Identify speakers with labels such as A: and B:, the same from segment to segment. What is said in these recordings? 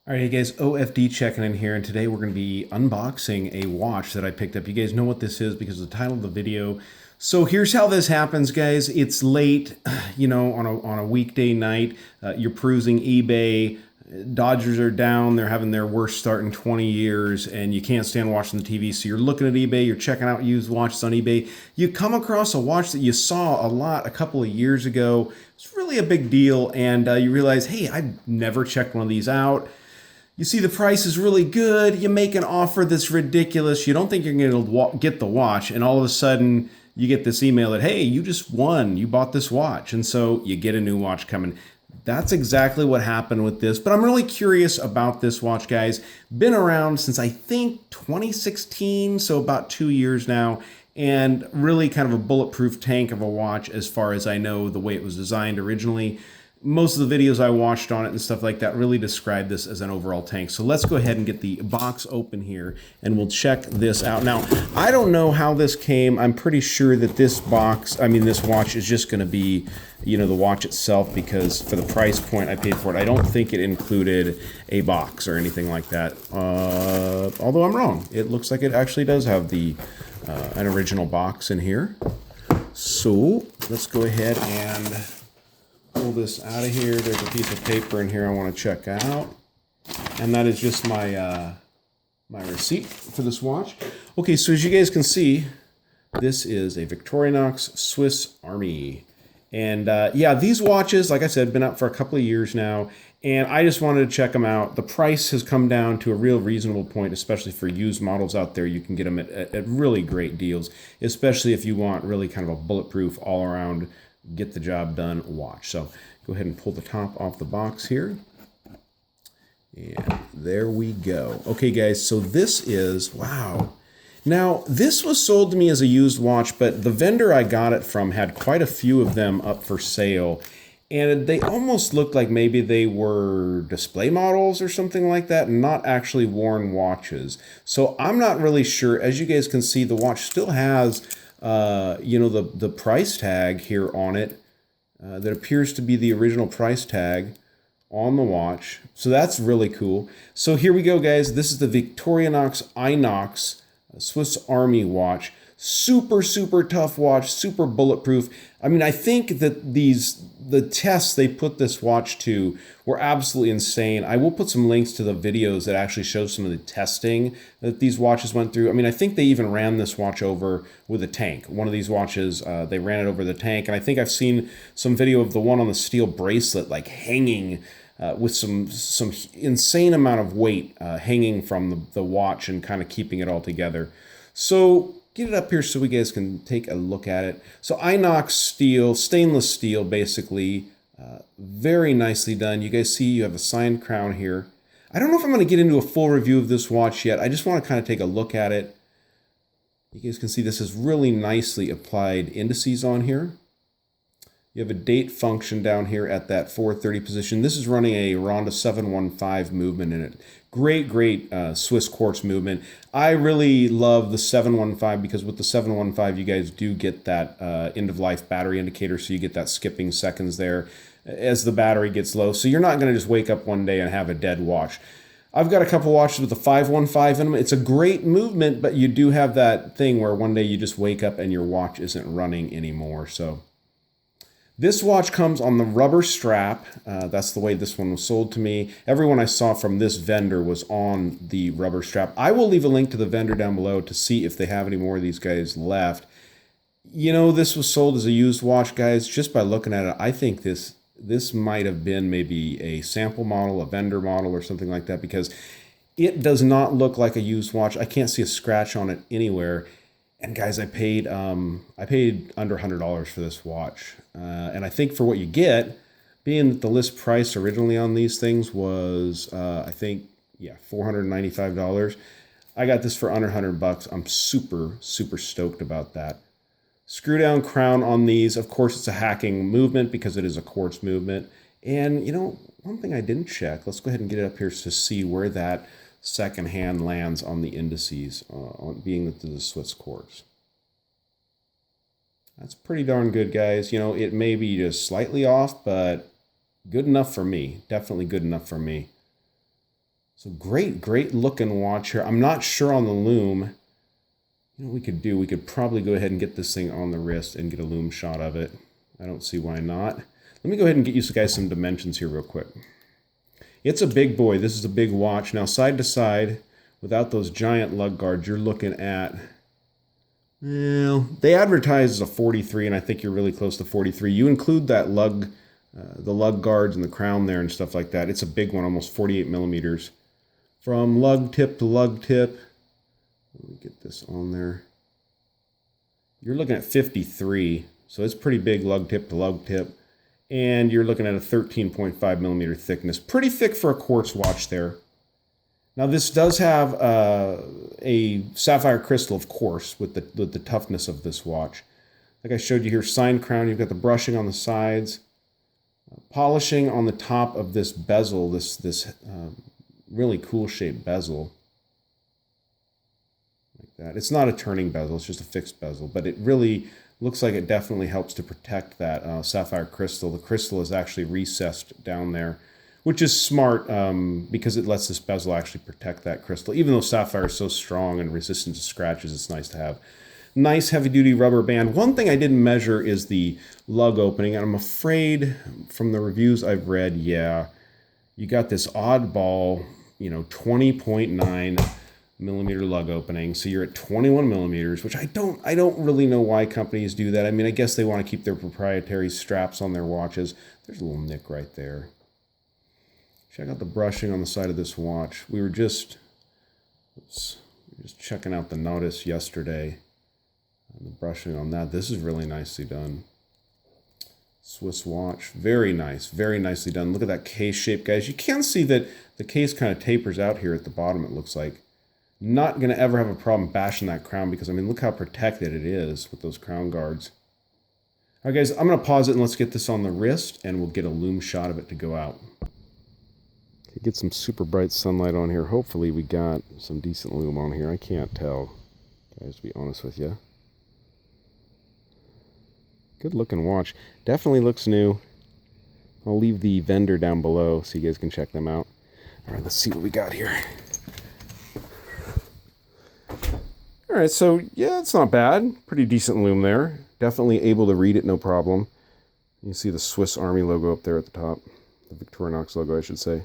A: All right, hey guys, OFD checking in here, and today we're going to be unboxing a watch that I picked up. You guys know what this is because of the title of the video. So here's how this happens, guys. It's late, on a weekday night. You're perusing eBay. Dodgers are down. They're having their worst start in 20 years, and you can't stand watching the TV. So you're looking at eBay. You're checking out used watches on eBay. You come across a watch that you saw a couple of years ago. It's really a big deal, and you realize, hey, I've never checked one of these out. You see the price is really good, you make an offer that's ridiculous, you don't think you're going to get the watch, and all of a sudden you get this email that, hey, you just won, you bought this watch, and so you get a new watch coming. That's exactly what happened with this, but I'm really curious about this watch, guys. Been around since I think 2016, so about 2 years now, and really kind of a bulletproof tank of a watch as far as I know, the way it was designed originally. Most of the videos I watched on it and stuff like that really describe this as an overall tank. So let's go ahead and get the box open here and we'll check this out. Now, I don't know how this came. I'm pretty sure that this watch is just going to be, the watch itself, because for the price point I paid for it, I don't think it included a box or anything like that. Although I'm wrong. It looks like it actually does have an original box in here. So let's go ahead and pull this out of here. There's a piece of paper in here I want to check out, and that is just my my receipt for this watch. Okay, so as you guys can see, this is a Victorinox Swiss Army, and yeah, these watches, like I said, been out for a couple of years now, and I just wanted to check them out. The price has come down to a real reasonable point, especially for used models out there. You can get them at really great deals, especially if you want really kind of a bulletproof all-around get the job done watch. So go ahead and pull the top off the box here. And there we go. Okay, guys, so this is, wow. Now, this was sold to me as a used watch, but the vendor I got it from had quite a few of them up for sale. And they almost looked like maybe they were display models or something like that, and not actually worn watches. So I'm not really sure. As you guys can see, the watch still has the price tag here on it that appears to be the original price tag on the watch. So that's really cool. So here we go, guys. This is the Victorinox Inox Swiss Army watch. Super, super tough watch, super bulletproof. I mean, I think that the tests they put this watch to were absolutely insane. I will put some links to the videos that actually show some of the testing that these watches went through. I mean, I think they even ran this watch over with a tank. One of these watches, they ran it over the tank, and I think I've seen some video of the one on the steel bracelet, like hanging with some insane amount of weight hanging from the watch and kind of keeping it all together. So get it up here so we guys can take a look at it. So inox steel, stainless steel, basically, very nicely done. You guys see you have a signed crown here. I don't know if I'm going to get into a full review of this watch yet. I just want to kind of take a look at it. You guys can see this is really nicely applied indices on here. You have a date function down here at that 430 position. This is running a Ronda 715 movement in it. Great Swiss quartz movement. I really love the 715 because with the 715, you guys do get that end-of-life battery indicator, so you get that skipping seconds there as the battery gets low. So you're not going to just wake up one day and have a dead watch. I've got a couple watches with the 515 in them. It's a great movement, but you do have that thing where one day you just wake up and your watch isn't running anymore. So this watch comes on the rubber strap. That's the way this one was sold to me. Everyone I saw from this vendor was on the rubber strap. I will leave a link to the vendor down below to see if they have any more of these guys left. This was sold as a used watch, guys. Just by looking at it, I think this might have been maybe a sample model, a vendor model, or something like that, because it does not look like a used watch. I can't see a scratch on it anywhere. And guys, I paid under $100 for this watch. And I think for what you get, being that the list price originally on these things was, $495. I got this for under $100. I'm super, super stoked about that. Screw down crown on these. Of course, it's a hacking movement because it is a quartz movement. And, one thing I didn't check, let's go ahead and get it up here to see where that second hand lands on the indices, on being that the Swiss quartz. That's pretty darn good, guys. It may be just slightly off, but good enough for me. Definitely good enough for me. So great looking watch here. I'm not sure on the lume. You know what we could do? We could probably go ahead and get this thing on the wrist and get a lume shot of it. I don't see why not. Let me go ahead and get you guys some dimensions here real quick. It's a big boy. This is a big watch. Now, side to side, without those giant lug guards, you're looking at, well, they advertise as a 43, and I think you're really close to 43. You include that lug, the lug guards and the crown there and stuff like that. It's a big one, almost 48 millimeters. From lug tip to lug tip, let me get this on there. You're looking at 53, so it's pretty big lug tip to lug tip. And you're looking at a 13.5 millimeter thickness. Pretty thick for a quartz watch there. Now this does have a sapphire crystal, of course, with the toughness of this watch. Like I showed you here, signed crown. You've got the brushing on the sides, polishing on the top of this bezel, this really cool shaped bezel. Like that. It's not a turning bezel, it's just a fixed bezel, but it really looks like it definitely helps to protect that sapphire crystal. The crystal is actually recessed down there, which is smart because it lets this bezel actually protect that crystal. Even though sapphire is so strong and resistant to scratches, it's nice to have. Nice heavy-duty rubber band. One thing I didn't measure is the lug opening, and I'm afraid from the reviews I've read, yeah, you got this oddball, 20.9 millimeter lug opening, so you're at 21 millimeters, which I don't really know why companies do that. I mean, I guess they want to keep their proprietary straps on their watches. There's a little nick right there. Check out the brushing on the side of this watch. We were just checking out the notice yesterday. And the brushing on that. This is really nicely done. Swiss watch. Very nice. Very nicely done. Look at that case shape, guys. You can see that the case kind of tapers out here at the bottom, it looks like. Not going to ever have a problem bashing that crown because, I mean, look how protected it is with those crown guards. All right, guys, I'm going to pause it and let's get this on the wrist and we'll get a lume shot of it to go out. Get some super bright sunlight on here. Hopefully we got some decent lume on here. I can't tell, guys, to be honest with you. Good looking watch. Definitely looks new. I'll leave the vendor down below so you guys can check them out. All right, let's see what we got here. All right, so yeah, it's not bad. Pretty decent lume there. Definitely able to read it, no problem. You can see the Swiss Army logo up there at the top. The Victorinox logo, I should say.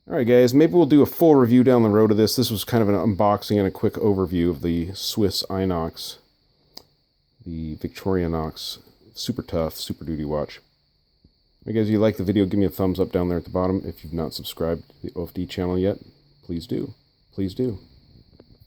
A: All right, guys, maybe we'll do a full review down the road of this. This was kind of an unboxing and a quick overview of the Swiss Inox, the Victorinox super tough, super duty watch. Hey guys, if you like the video, give me a thumbs up down there at the bottom. If you've not subscribed to the OFD channel yet, please do. Please do.